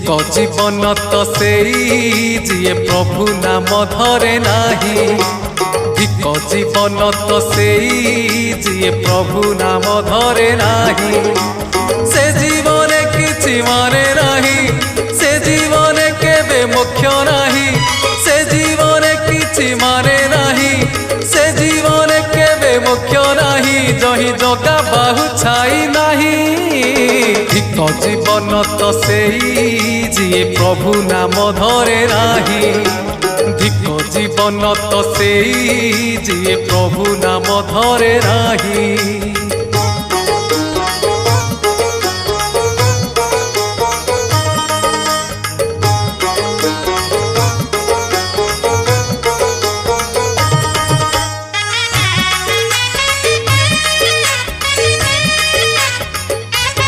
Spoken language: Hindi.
धिक जीवन तो सेई जिए प्रभु नाम धरे नाही। धिक जीवन तो सेई जिए प्रभु नाम धरे नाही। से जीवन किछि माने नाही, से जीवन केबे मोक्ष नाही। से जीवन किछि माने नाही, से जीवन केबे मोक्ष नाही। जही जगा बाहु छाई नाही। धिक जीवन तो सेई जिए प्रभु नाम धरे नाही। धिक जीवन तो सेई जिए प्रभु नाम धरे नाही।